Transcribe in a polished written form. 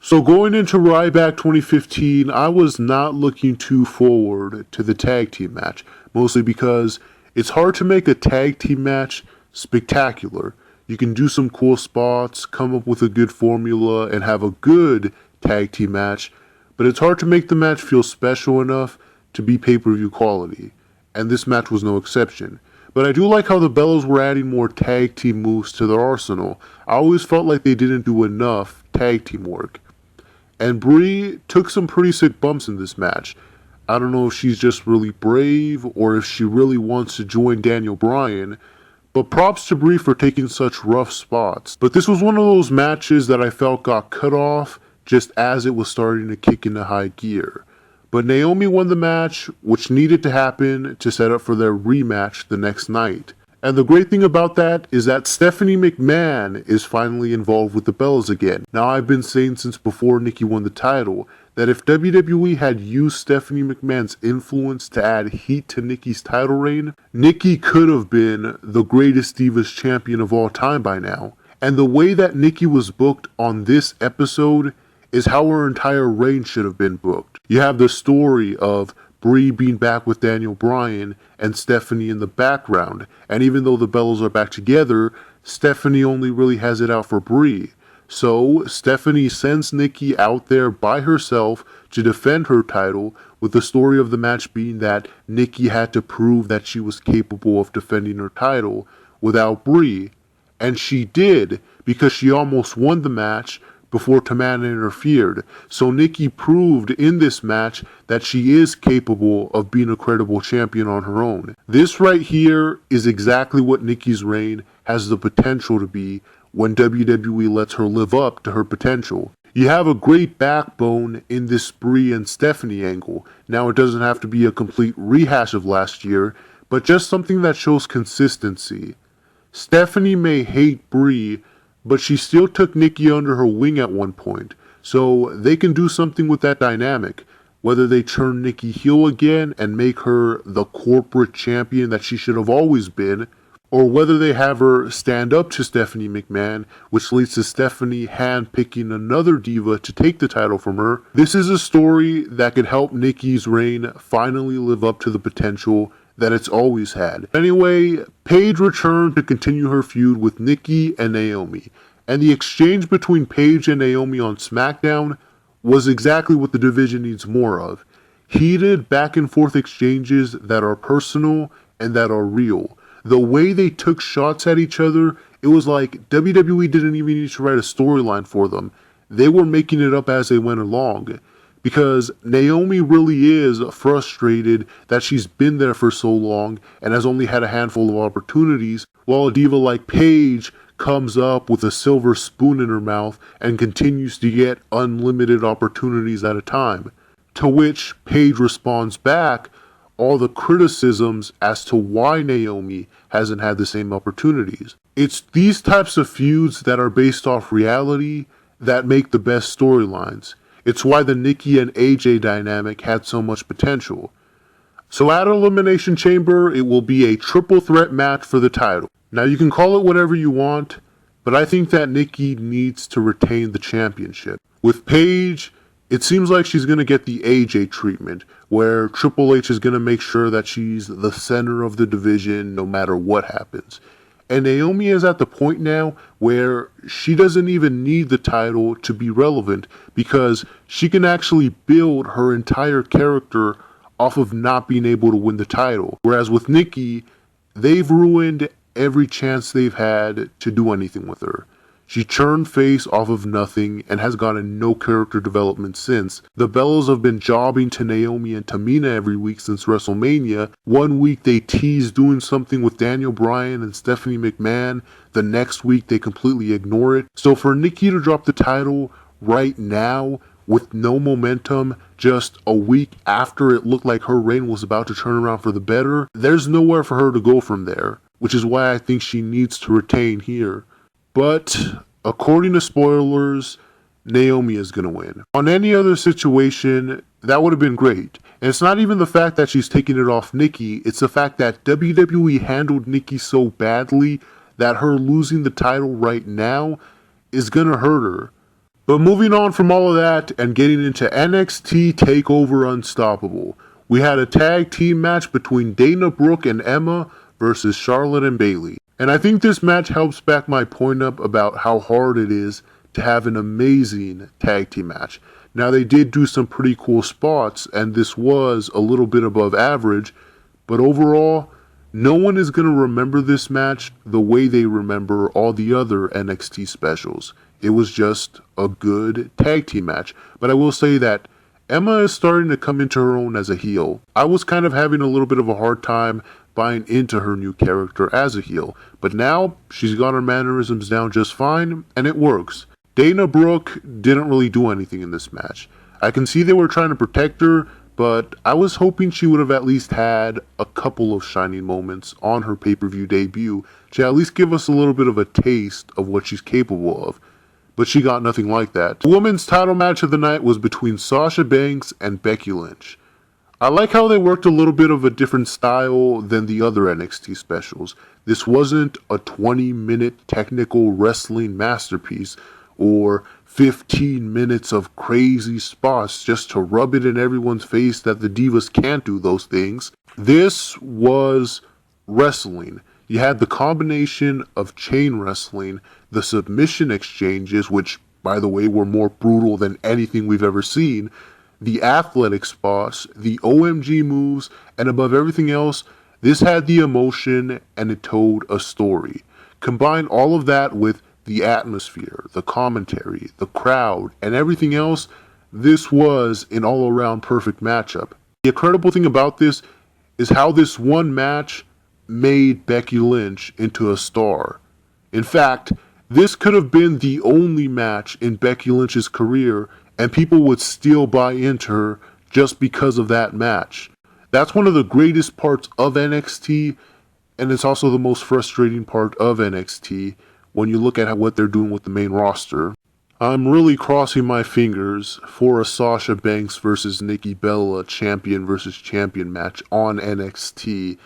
So going into Ryback 2015, I was not looking too forward to the tag team match, mostly because it's hard to make a tag team match spectacular. You can do some cool spots, come up with a good formula, and have a good tag team match, but it's hard to make the match feel special enough to be pay-per-view quality, and this match was no exception. But I do like how the Bellas were adding more tag team moves to their arsenal. I always felt like they didn't do enough tag team work. And Brie took some pretty sick bumps in this match. I don't know if she's just really brave or if she really wants to join Daniel Bryan, but props to Brie for taking such rough spots. But this was one of those matches that I felt got cut off just as it was starting to kick into high gear. But Naomi won the match, which needed to happen to set up for their rematch the next night. And the great thing about that is that Stephanie McMahon is finally involved with the Bellas again. Now, I've been saying since before Nikki won the title that if WWE had used Stephanie McMahon's influence to add heat to Nikki's title reign, Nikki could have been the greatest Divas champion of all time by now. And the way that Nikki was booked on this episode is how her entire reign should have been booked. You have the story of Brie being back with Daniel Bryan and Stephanie in the background, and even though the Bellas are back together, Stephanie only really has it out for Brie. So Stephanie sends Nikki out there by herself to defend her title, with the story of the match being that Nikki had to prove that she was capable of defending her title without Brie. And she did, because she almost won the match before Tamina interfered. So Nikki proved in this match that she is capable of being a credible champion on her own. This right here is exactly what Nikki's reign has the potential to be when WWE lets her live up to her potential. You have a great backbone in this Brie and Stephanie angle. Now, it doesn't have to be a complete rehash of last year, but just something that shows consistency. Stephanie may hate Brie, but she still took Nikki under her wing at one point, so they can do something with that dynamic. Whether they turn Nikki heel again and make her the corporate champion that she should have always been, or whether they have her stand up to Stephanie McMahon, which leads to Stephanie hand-picking another diva to take the title from her. This is a story that could help Nikki's reign finally live up to the potential that it's always had. Anyway, Paige returned to continue her feud with Nikki and Naomi, and the exchange between Paige and Naomi on Smackdown was exactly what the division needs more of. Heated back and forth exchanges that are personal and that are real. The way they took shots at each other, it was like WWE didn't even need to write a storyline for them. They were making it up as they went along. Because Naomi really is frustrated that she's been there for so long and has only had a handful of opportunities, while a diva like Paige comes up with a silver spoon in her mouth and continues to get unlimited opportunities at a time. To which Paige responds back all the criticisms as to why Naomi hasn't had the same opportunities. It's these types of feuds that are based off reality that make the best storylines. It's why the Nikki and AJ dynamic had so much potential. So at Elimination Chamber, it will be a triple threat match for the title. Now, you can call it whatever you want, but I think that Nikki needs to retain the championship. With Paige, it seems like she's going to get the AJ treatment, where Triple H is going to make sure that she's the center of the division no matter what happens. And Naomi is at the point now where she doesn't even need the title to be relevant, because she can actually build her entire character off of not being able to win the title. Whereas with Nikki, they've ruined every chance they've had to do anything with her. She turned face off of nothing and has gotten no character development since. The Bellas have been jobbing to Naomi and Tamina every week since WrestleMania. One week they tease doing something with Daniel Bryan and Stephanie McMahon. The next week they completely ignore it. So for Nikki to drop the title right now with no momentum, just a week after it looked like her reign was about to turn around for the better, there's nowhere for her to go from there, which is why I think she needs to retain here. But according to spoilers, Naomi is going to win. On any other situation, that would have been great. And it's not even the fact that she's taking it off Nikki, it's the fact that WWE handled Nikki so badly that her losing the title right now is going to hurt her. But moving on from all of that and getting into NXT Takeover Unstoppable, we had a tag team match between Dana Brooke and Emma versus Charlotte and Bayley. And I think this match helps back my point up about how hard it is to have an amazing tag team match. Now, they did do some pretty cool spots, and this was a little bit above average, but overall, no one is going to remember this match the way they remember all the other NXT specials. It was just a good tag team match. But I will say that Emma is starting to come into her own as a heel. I was kind of having a little bit of a hard time buying into her new character as a heel. But now, she's got her mannerisms down just fine, and it works. Dana Brooke didn't really do anything in this match. I can see they were trying to protect her, but I was hoping she would have at least had a couple of shining moments on her pay-per-view debut to at least give us a little bit of a taste of what she's capable of. But she got nothing like that. The women's title match of the night was between Sasha Banks and Becky Lynch. I like how they worked a little bit of a different style than the other NXT specials. This wasn't a 20-minute technical wrestling masterpiece or 15 minutes of crazy spots just to rub it in everyone's face that the Divas can't do those things. This was wrestling. You had the combination of chain wrestling, the submission exchanges, which, by the way, were more brutal than anything we've ever seen, the athletic spots, the OMG moves, and above everything else, this had the emotion and it told a story. Combine all of that with the atmosphere, the commentary, the crowd, and everything else, this was an all-around perfect matchup. The incredible thing about this is how this one match made Becky Lynch into a star. In fact, this could have been the only match in Becky Lynch's career, and people would still buy into her just because of that match. That's one of the greatest parts of NXT, and it's also the most frustrating part of NXT when you look at what they're doing with the main roster. I'm really crossing my fingers for a Sasha Banks versus Nikki Bella champion versus champion match on NXT.